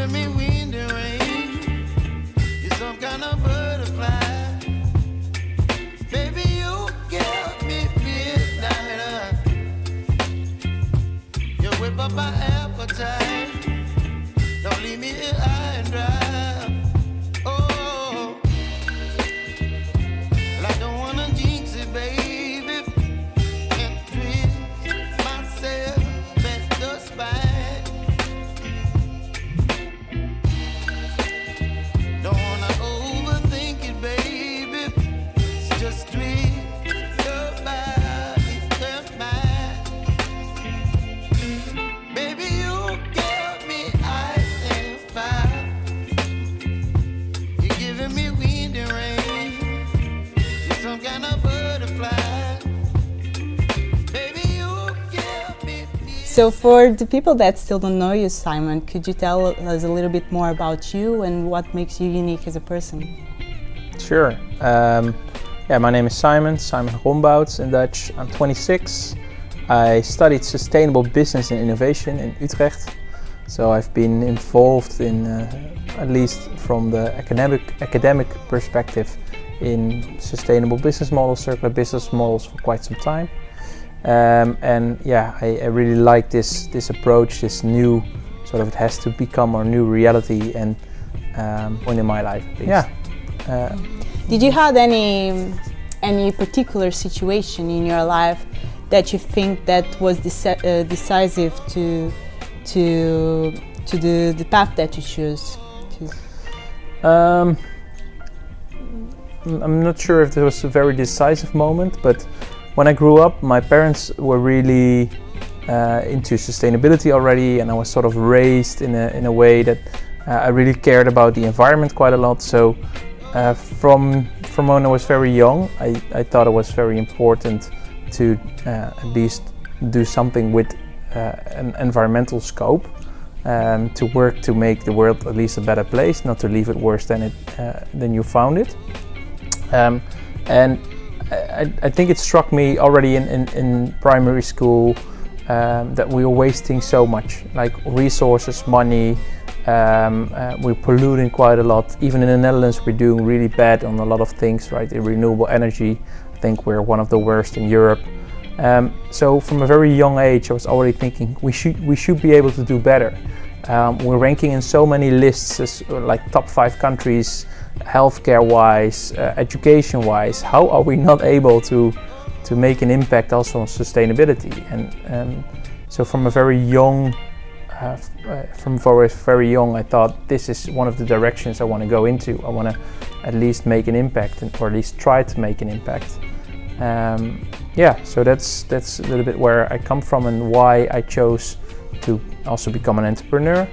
giving me wind and rain. You're some kind of butterfly. Baby, you give me midnight. You whip up my appetite. Don't leave me here high and dry. Oh, well, I don't wanna jinx it, baby. Can't twist myself at the spine. Don't wanna overthink it, baby. It's just twist your body and mine. Baby, you give me ice and fire. You're giving me wind and rain. You're some kind of butterfly. Baby, you give me So for the people that still don't know you, Simon, could you tell us a little bit more about you and what makes you unique as a person? Sure. My name is Simon Rombouts in Dutch. I'm 26. I studied sustainable business and innovation in Utrecht. So I've been involved in, at least from the academic perspective, in sustainable business models, circular business models for quite some time. I really like this approach, this new sort of, it has to become our new reality and point in my life at least. Did you have any particular situation in your life that you think that was decisive to the path that you choose? I'm not sure if there was a very decisive moment, but when I grew up, my parents were really into sustainability already, and I was sort of raised in a way that I really cared about the environment quite a lot. So from when I was very young, I thought it was very important to at least do something with an environmental scope, to work to make the world at least a better place, not to leave it worse than you found it. I think it struck me already in primary school that we were wasting so much, like resources, money. We're polluting quite a lot. Even in the Netherlands, we're doing really bad on a lot of things, right? In renewable energy, I think we're one of the worst in Europe. So from a very young age, I was already thinking we should be able to do better. We're ranking in so many lists as like top 5 countries, healthcare-wise, education-wise. How are we not able to make an impact also on sustainability? And so from a very young, I thought this is one of the directions I want to go into. I want to at least make an impact, or at least try to make an impact. So that's a little bit where I come from and why I chose to also become an entrepreneur,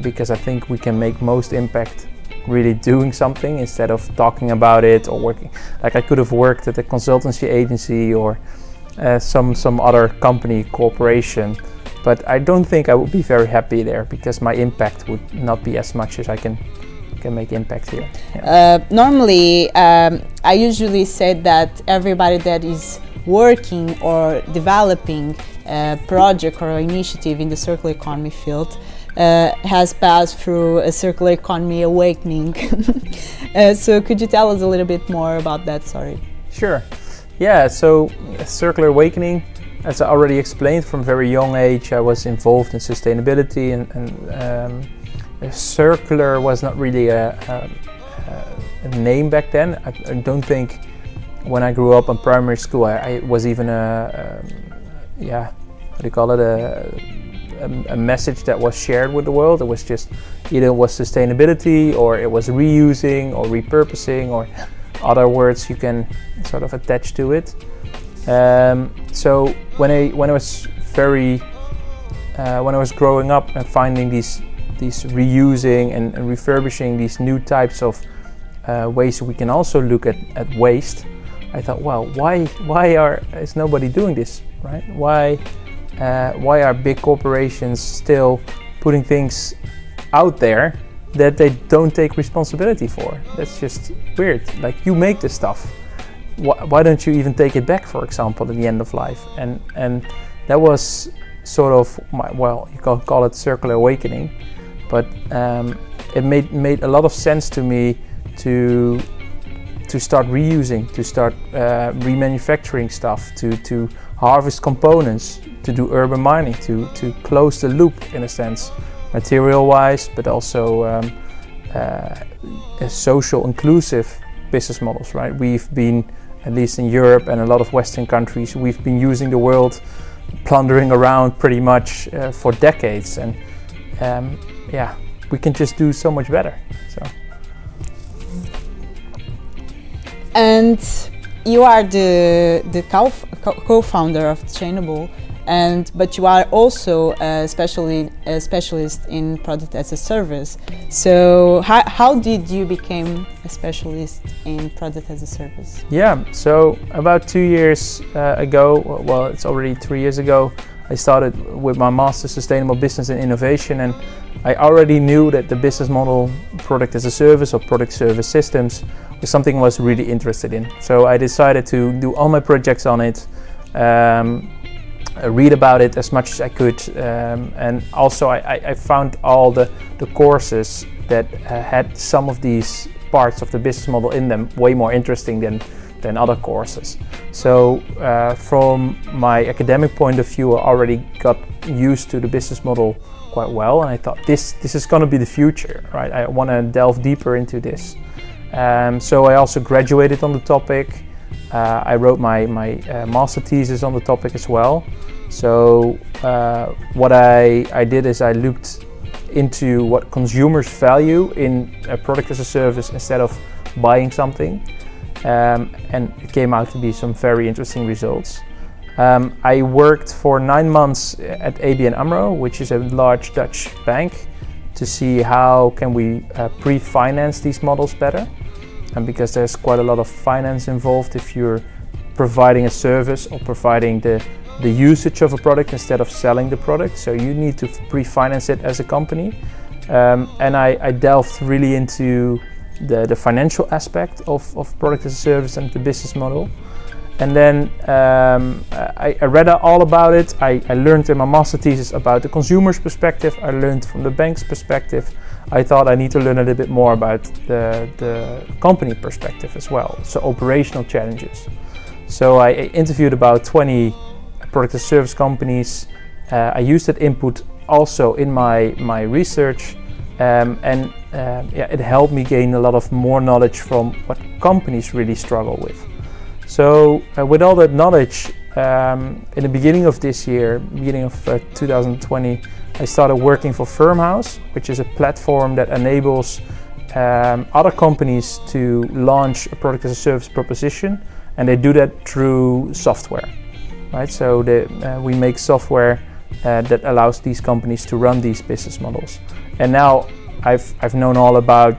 because I think we can make most impact really doing something instead of talking about it or working. Like I could have worked at a consultancy agency or some other company, corporation, but I don't think I would be very happy there because my impact would not be as much as I can make impact here. Yeah. Normally, I usually say that everybody that is working or developing a project or initiative in the circular economy field has passed through a circular economy awakening. So could you tell us a little bit more about that? Sorry. Sure. Yeah, so circular awakening, as I already explained, from a very young age I was involved in sustainability, and circular was not really a name back then. I don't think when I grew up in primary school I was even a message that was shared with the world. It was just either it was sustainability or it was reusing or repurposing or other words you can sort of attach to it. So when I was growing up and finding these reusing and refurbishing these new types of ways we can also look at waste, I thought, well, why is nobody doing this, right? Why are big corporations still putting things out there that they don't take responsibility for? That's just weird. Like, you make this stuff. Why don't you even take it back, for example, at the end of life? And that was sort of my, well, you can call it circular awakening. but it made a lot of sense to me to start reusing, to start remanufacturing stuff, to harvest components, to do urban mining, to close the loop in a sense, material-wise, but also social, inclusive business models, right? We've been, at least in Europe and a lot of Western countries, we've been using the world, plundering around pretty much for decades, and we can just do so much better. So. And you are the co-founder of Chainable, but you are also a specialist in product as a service. So how did you become a specialist in product as a service? Yeah, so about 2 years ago, well, it's already 3 years ago, I started with my Master's Sustainable Business and Innovation, and I already knew that the business model, product as a service or product service systems, was something I was really interested in. So I decided to do all my projects on it, read about it as much as I could, and also I found all the courses that had some of these parts of the business model in them way more interesting than other courses. So from my academic point of view, I already got used to the business model quite well, and I thought this is going to be the future, right? I want to delve deeper into this. So I also graduated on the topic. I wrote my master thesis on the topic as well. So what I did is I looked into what consumers value in a product as a service instead of buying something, and it came out to be some very interesting results. I worked for 9 months at ABN AMRO, which is a large Dutch bank, to see how can we pre-finance these models better, and because there's quite a lot of finance involved if you're providing a service or providing the usage of a product instead of selling the product, so you need to pre-finance it as a company. And I delved really into the financial aspect of product as a service and the business model. And then I read all about it. I learned in my master thesis about the consumer's perspective. I learned from the bank's perspective. I thought I need to learn a little bit more about the company perspective as well, so operational challenges. So I interviewed about 20 product as a service companies. I used that input also in my research, and it helped me gain a lot of more knowledge from what companies really struggle with. So with all that knowledge, in the beginning of this year, beginning of 2020, I started working for Firmhouse, which is a platform that enables other companies to launch a product as a service proposition, and they do that through software, right? So we make software that allows these companies to run these business models. And now I've known all about,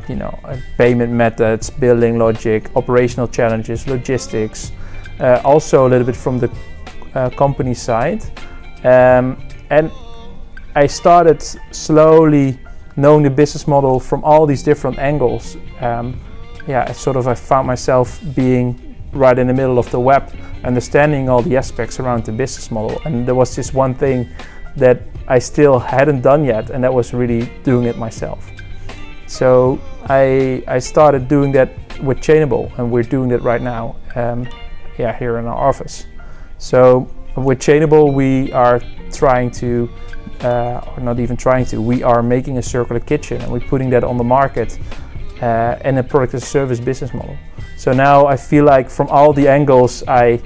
payment methods, billing logic, operational challenges, logistics, also a little bit from the company side, and I started slowly knowing the business model from all these different angles. I found myself being right in the middle of the web, understanding all the aspects around the business model, and there was this one thing that I still hadn't done yet, and that was really doing it myself. So I started doing that with Chainable, and we're doing it right now here in our office. So with Chainable, we are trying to, or not even trying to, we are making a circular kitchen, and we're putting that on the market in a product as a service business model. So now I feel like from all the angles, I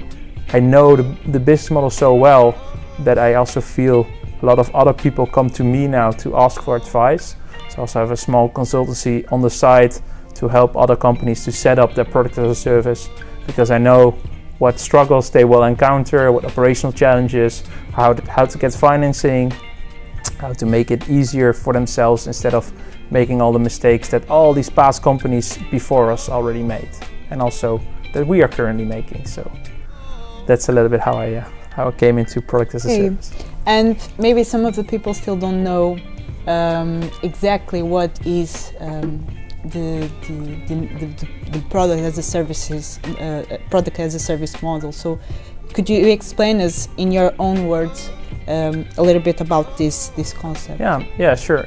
know the business model so well that I also feel a lot of other people come to me now to ask for advice. So I also have a small consultancy on the side to help other companies to set up their product as a service, because I know what struggles they will encounter, what operational challenges, how to get financing, how to make it easier for themselves instead of making all the mistakes that all these PaaS companies before us already made, and also that we are currently making. So that's a little bit how I came into product as a service. And maybe some of the people still don't know exactly what is the product as a services product as a service model. So could you explain us in your own words a little bit about this concept? Yeah, sure.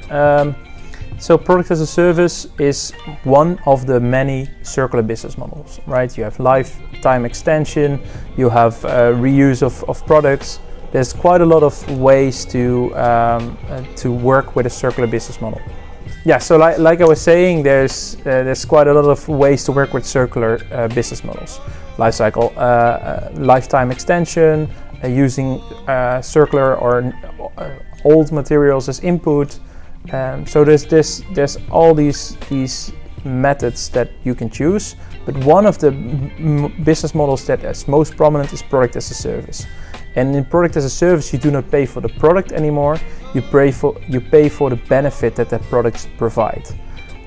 So product as a service is one of the many circular business models, right? You have lifetime extension, you have reuse of products. There's quite a lot of ways to work with a circular business model. Yeah, so like I was saying, there's quite a lot of ways to work with circular business models. Lifecycle, lifetime extension, using circular or old materials as input. So there's all these methods that you can choose, but one of the business models that is most prominent is product as a service. And in product as a service, you do not pay for the product anymore. You pay for the benefit that product provide,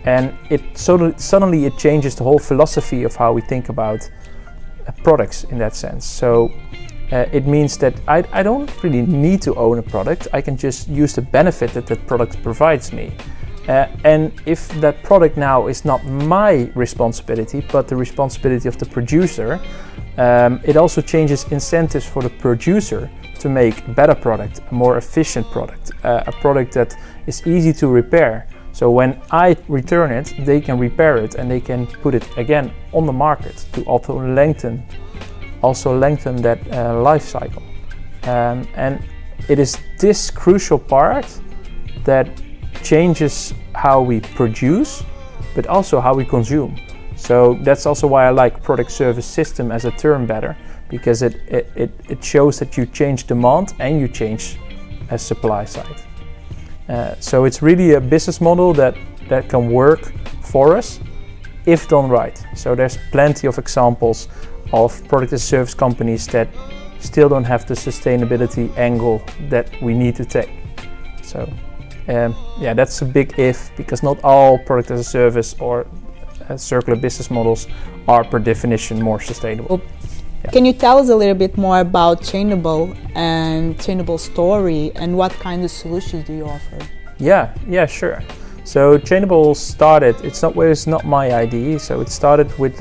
and suddenly it changes the whole philosophy of how we think about products in that sense. So it means that I don't really need to own a product. I can just use the benefit that product provides me. And if that product now is not my responsibility, but the responsibility of the producer, it also changes incentives for the producer to make a better product, a more efficient product, a product that is easy to repair. So when I return it, they can repair it and they can put it again on the market to also lengthen that life cycle. And it is this crucial part that changes how we produce, but also how we consume. So that's also why I like product service system as a term better, because it shows that you change demand and you change a supply side. So it's really a business model that can work for us if done right. So there's plenty of examples of product as a service companies that still don't have the sustainability angle that we need to take. So yeah, that's a big if, because not all product as a service or circular business models are per definition more sustainable. Yeah. Can you tell us a little bit more about Chainable and Chainable story, and what kind of solutions do you offer? Yeah, sure. So Chainable started, it's not my idea, so it started with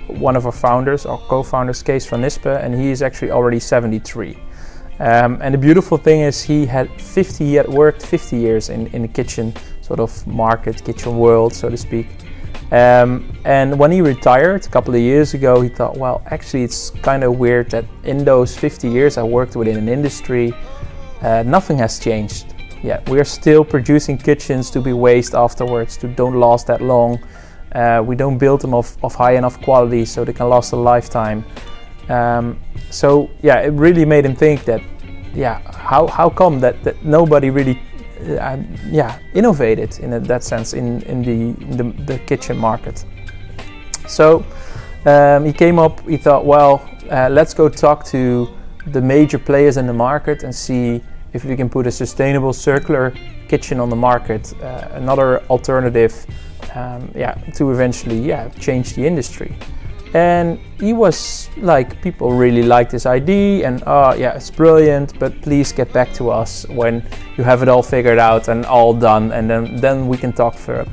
one of our founders, our co-founders, Kees van Nispen, and he is actually already 73. And the beautiful thing is he had worked 50 years in the kitchen sort of market, kitchen world, so to speak. And when he retired a couple of years ago, he thought, well, actually it's kind of weird that in those 50 years I worked within an industry, nothing has changed. Yeah, we're still producing kitchens to be waste afterwards, to don't last that long. We don't build them of high enough quality so they can last a lifetime. So yeah, it really made him think that, yeah, how come that nobody really innovated in that sense in the kitchen market. So he thought, well, let's go talk to the major players in the market and see if we can put a sustainable circular kitchen on the market, another alternative to eventually change the industry. And he was like, people really like this idea, and it's brilliant, but please get back to us when you have it all figured out and all done, and then we can talk further.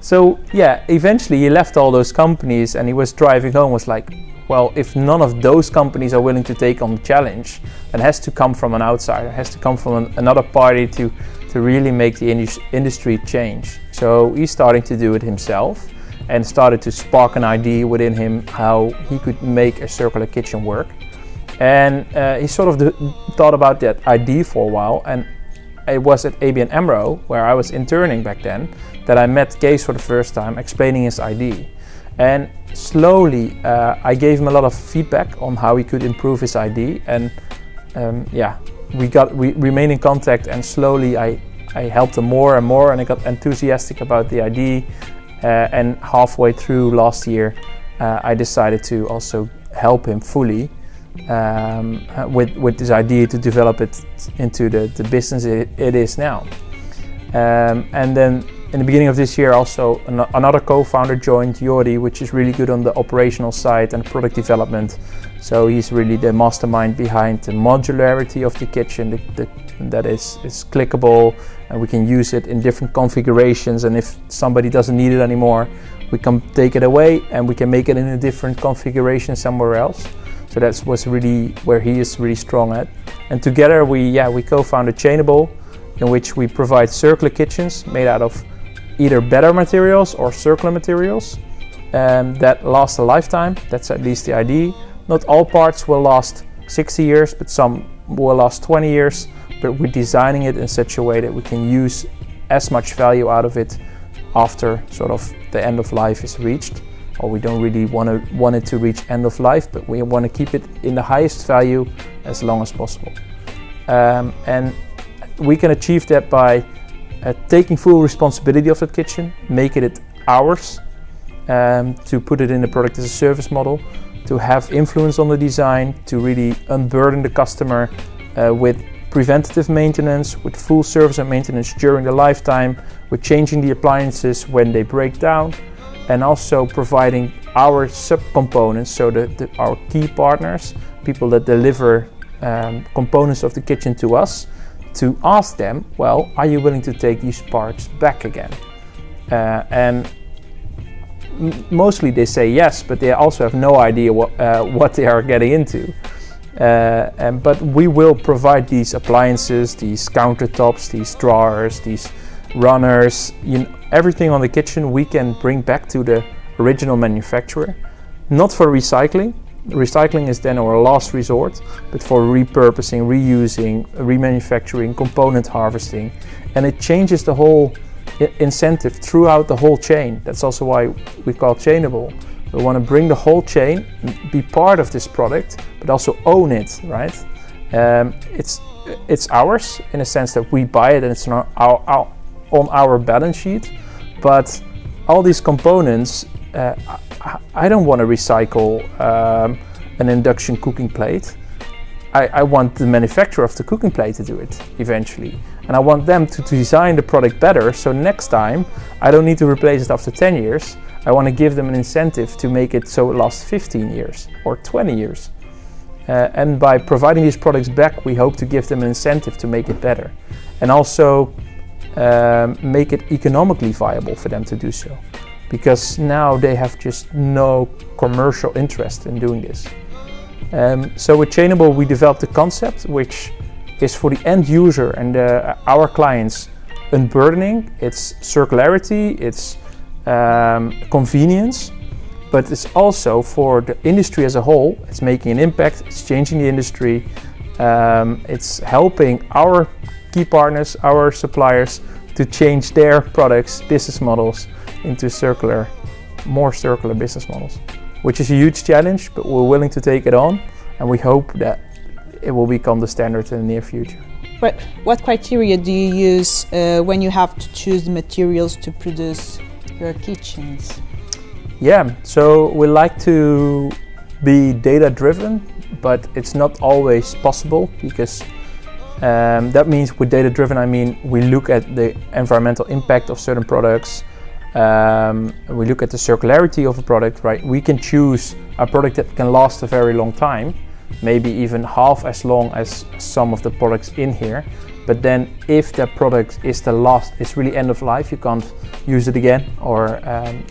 So eventually he left all those companies, and he was driving home, was like, well, if none of those companies are willing to take on the challenge, it has to come from an outsider, it has to come from another party to really make the industry change. So he's starting to do it himself, and started to spark an idea within him how he could make a circular kitchen work. And he sort of thought about that idea for a while, and it was at ABN AMRO, where I was interning back then, that I met Kees for the first time, explaining his idea. And slowly I gave him a lot of feedback on how he could improve his idea, and we remained in contact, and slowly I helped him more and more, and I got enthusiastic about the idea. And halfway through last year, I decided to also help him fully with this idea to develop it into the business it is now. And then in the beginning of this year, also another co-founder joined, Jordi, which is really good on the operational side and product development. So he's really the mastermind behind the modularity of the kitchen, that is clickable, and we can use it in different configurations, and if somebody doesn't need it anymore, we can take it away and we can make it in a different configuration somewhere else. So that's really where he is really strong at. And together we co-founded Chainable, in which we provide circular kitchens made out of either better materials or circular materials that last a lifetime. That's at least the idea. Not all parts will last 60 years, but some will last 20 years. But we're designing it in such a way that we can use as much value out of it after sort of the end of life is reached. Or we don't really want it to reach end of life, but we want to keep it in the highest value as long as possible. And we can achieve that by taking full responsibility of that kitchen, making it ours, to put it in the product as a service model, to have influence on the design, to really unburden the customer with preventative maintenance, with full service and maintenance during the lifetime, with changing the appliances when they break down, and also providing our subcomponents, so our key partners, people that deliver components of the kitchen to us, to ask them, well, are you willing to take these parts back again? And mostly they say yes, but they also have no idea what they are getting into. But we will provide these appliances, these countertops, these drawers, these runners, everything on the kitchen we can bring back to the original manufacturer, not for recycling. Recycling is then our last resort, but for repurposing, reusing, remanufacturing, component harvesting, and it changes the whole incentive throughout the whole chain. That's also why we call Chainable. We want to bring the whole chain, be part of this product, but also own it, right? It's ours in a sense that we buy it and it's on our balance sheet, but all these components, I don't want to recycle an induction cooking plate. I want the manufacturer of the cooking plate to do it eventually. And I want them to design the product better, so next time I don't need to replace it after 10 years. I want to give them an incentive to make it so it lasts 15 years or 20 years. And by providing these products back, we hope to give them an incentive to make it better. And also make it economically viable for them to do so. Because now they have just no commercial interest in doing this. So with Chainable, we developed a concept which is for the end user and our clients unburdening. It's circularity, it's convenience, but it's also for the industry as a whole. It's making an impact, it's changing the industry, it's helping our key partners, our suppliers, to change their products, business models into more circular business models, which is a huge challenge, but we're willing to take it on, and we hope that it will become the standard in the near future. But what criteria do you use when you have to choose the materials to produce your kitchens? Yeah, so we like to be data-driven, but it's not always possible, because that means with data-driven, I mean we look at the environmental impact of certain products, we look at the circularity of a product, right? We can choose a product that can last a very long time, maybe even half as long as some of the products in here. But then if that product is it's really end of life, you can't use it again or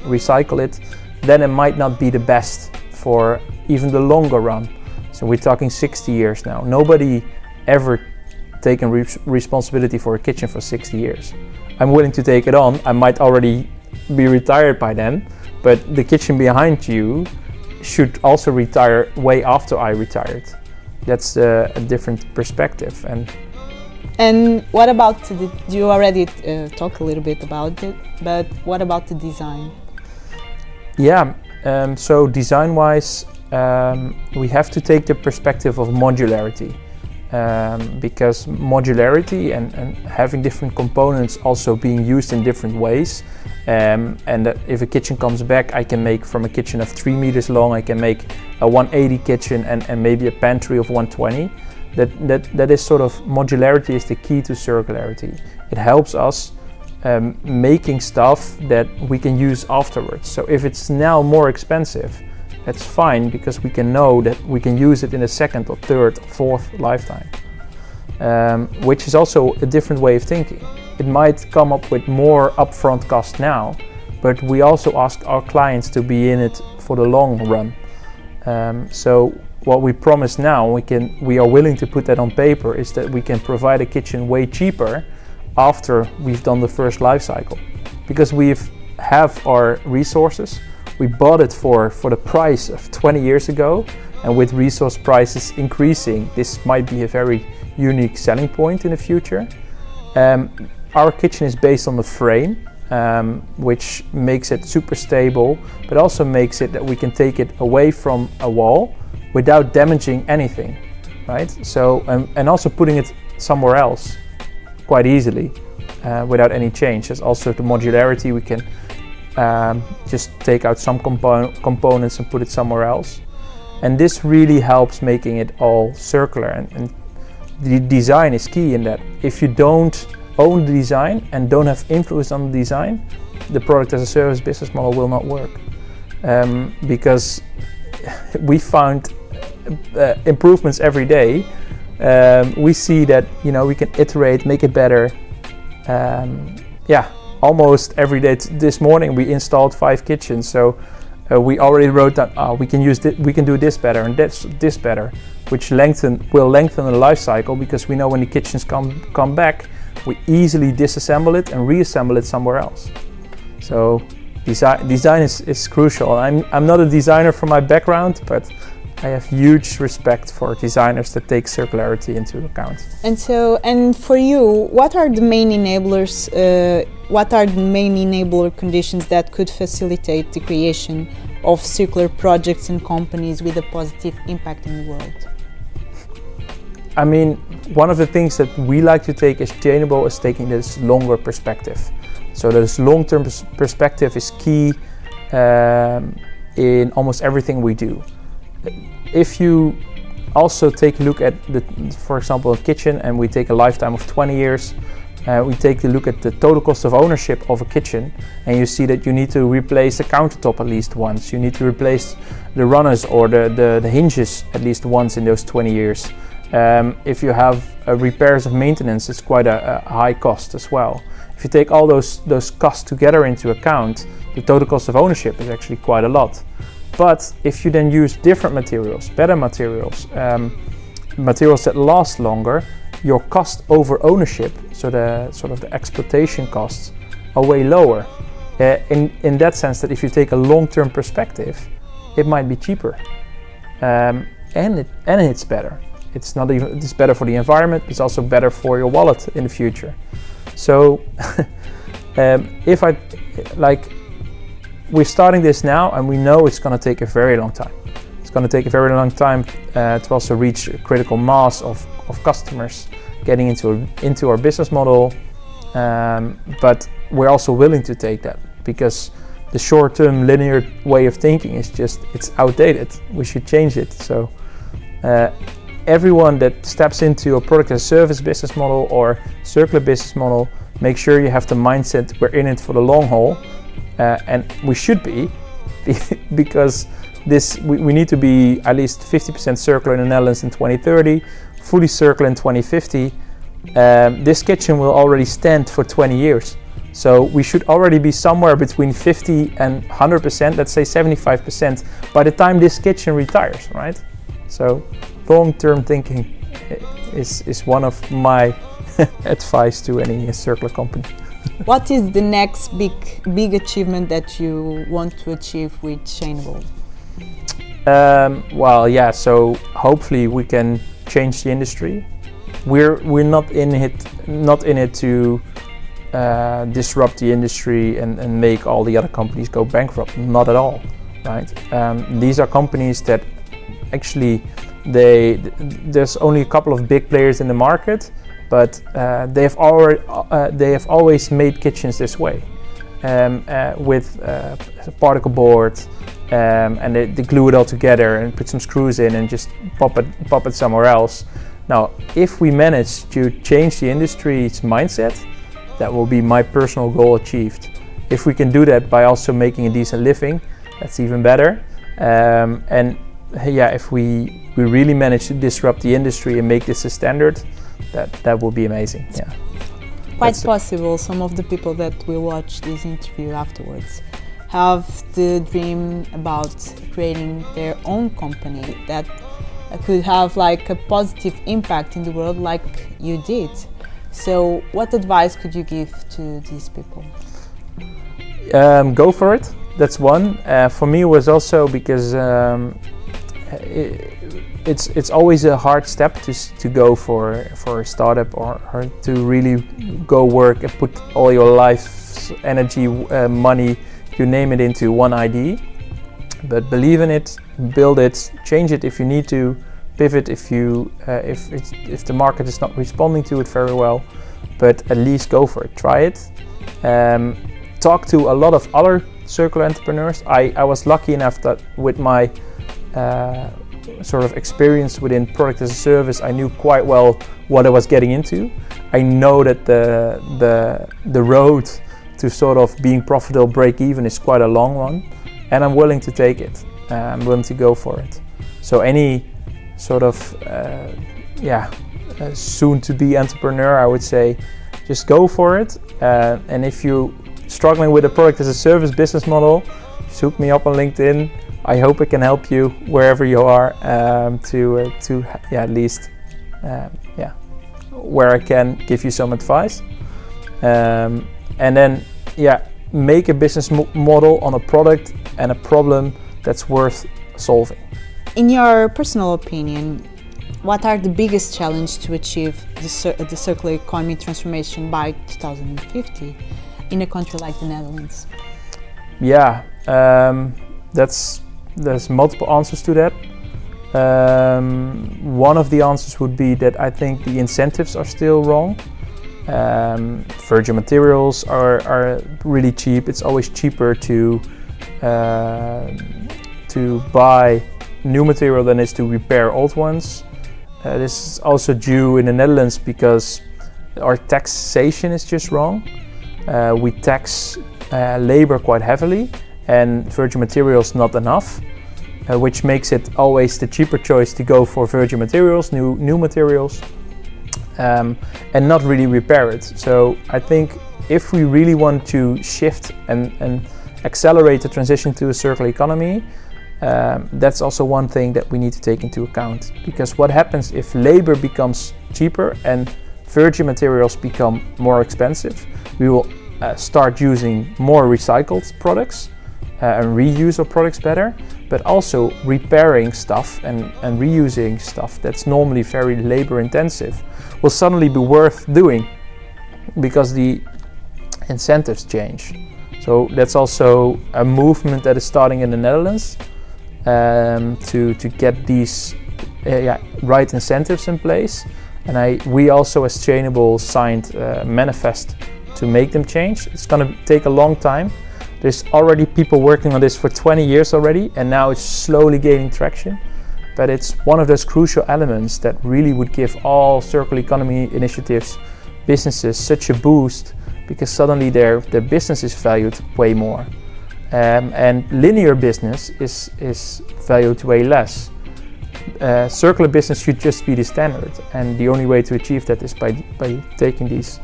recycle it, then it might not be the best for even the longer run. So we're talking 60 years now. Nobody ever taken responsibility for a kitchen for 60 years. I'm willing to take it on. I might already be retired by then, but the kitchen behind you should also retire way after I retired. That's a different perspective. And what about you already talked a little bit about it, but what about the design? Yeah, so design-wise, we have to take the perspective of modularity, because modularity and having different components also being used in different ways, and that if a kitchen comes back, I can make from a kitchen of 3 meters long, I can make a 180 kitchen and maybe a pantry of 120. That is sort of, modularity is the key to circularity. It helps us making stuff that we can use afterwards. So if it's now more expensive, that's fine, because we can know that we can use it in a second or third or fourth lifetime, which is also a different way of thinking. It might come up with more upfront cost now, but we also ask our clients to be in it for the long run. So what we promise now, we are willing to put that on paper, is that we can provide a kitchen way cheaper after we've done the first life cycle, because we have our resources. We bought it for the price of 20 years ago, and with resource prices increasing, this might be a very unique selling point in the future. Our kitchen is based on the frame, which makes it super stable, but also makes it that we can take it away from a wall without damaging anything, right? So, and also putting it somewhere else quite easily without any change. There's also the modularity. We can just take out some components and put it somewhere else. And this really helps making it all circular. And the design is key in that. If you don't own the design and don't have influence on the design, the product as a service business model will not work. Because we found improvements every day. We see that, you know, we can iterate, make it better. Almost every day. This morning we installed 5 kitchens, so we already wrote that we can do this better and this better, which will lengthen the life cycle, because we know when the kitchens come back, we easily disassemble it and reassemble it somewhere else. So design is crucial. I'm not a designer from my background, but I have huge respect for designers that take circularity into account. And for you, what are the main enablers? What are the main enabler conditions that could facilitate the creation of circular projects and companies with a positive impact in the world? I mean, one of the things that we like to take as Chainable is taking this longer perspective. So this long-term perspective is key in almost everything we do. If you also take a look at for example, a kitchen, and we take a lifetime of 20 years, we take a look at the total cost of ownership of a kitchen, and you see that you need to replace the countertop at least once. You need to replace the runners or the hinges at least once in those 20 years. If you have repairs of maintenance, it's quite a high cost as well. If you take all those costs together into account, the total cost of ownership is actually quite a lot. But if you then use different materials, better materials, materials that last longer, your cost over ownership, so the sort of the exploitation costs, are way lower. In that sense, that if you take a long-term perspective, it might be cheaper, and it's better. It's better for the environment. It's also better for your wallet in the future. So, we're starting this now, and we know it's going to take a very long time. It's going to take a very long time to also reach a critical mass of customers getting into our business model. But we're also willing to take that, because the short-term linear way of thinking is it's outdated. We should change it. So everyone that steps into a product as a service business model or circular business model, make sure you have the mindset we're in it for the long haul. And we should be, because we need to be at least 50% circular in the Netherlands in 2030, fully circular in 2050. This kitchen will already stand for 20 years. So we should already be somewhere between 50 and 100%, let's say 75%, by the time this kitchen retires, right? So long-term thinking is one of my advice to any circular company. What is the next big achievement that you want to achieve with Chainable? So hopefully we can change the industry. We're not in it to disrupt the industry and make all the other companies go bankrupt. Not at all, right? These are companies that actually there's only a couple of big players in the market, but they have always made kitchens this way, with particle board, and they glue it all together and put some screws in and just pop it somewhere else. Now, if we manage to change the industry's mindset, that will be my personal goal achieved. If we can do that by also making a decent living, that's even better. If we really manage to disrupt the industry and make this a standard, that will be amazing. Yeah. Quite possible some of the people that will watch this interview afterwards have the dream about creating their own company that could have like a positive impact in the world like you did. So what advice could you give to these people? Go for it. That's one. For me, it was also because it's always a hard step to go for a startup or to really go work and put all your life's energy, money, you name it, into one idea. But believe in it, build it, change it if you need to, pivot if the market is not responding to it very well. But at least go for it. Try it. Talk to a lot of other circular entrepreneurs. I was lucky enough that with my sort of experience within product as a service, I knew quite well what I was getting into. I know that the road to sort of being profitable, break even, is quite a long one, and I'm willing to take it. I'm willing to go for it. So any sort of soon-to-be entrepreneur, I would say, just go for it. And if you're struggling with a product as a service business model, shoot me up on LinkedIn. I hope I can help you wherever you are to at least where I can give you some advice. And then make a business model on a product and a problem that's worth solving. In your personal opinion, what are the biggest challenges to achieve the circular economy transformation by 2050 in a country like the Netherlands? There's multiple answers to that. One of the answers would be that I think the incentives are still wrong. Virgin materials are really cheap. It's always cheaper to buy new material than it is to repair old ones. This is also due in the Netherlands because our taxation is just wrong. We tax labor quite heavily and virgin materials not enough, which makes it always the cheaper choice to go for virgin materials, new materials, and not really repair it. So I think if we really want to shift and accelerate the transition to a circular economy, that's also one thing that we need to take into account. Because what happens if labor becomes cheaper and virgin materials become more expensive? We will start using more recycled products and reuse our products better, but also repairing stuff and reusing stuff that's normally very labor intensive will suddenly be worth doing because the incentives change. So that's also a movement that is starting in the Netherlands to get these right incentives in place. And we also as Chainable signed a manifest to make them change. It's going to take a long time. There's already people working on this for 20 years already, and now it's slowly gaining traction. But it's one of those crucial elements that really would give all circular economy initiatives, businesses, such a boost, because suddenly their business is valued way more. And linear business is valued way less. Circular business should just be the standard, and the only way to achieve that is by taking these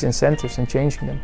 incentives and changing them.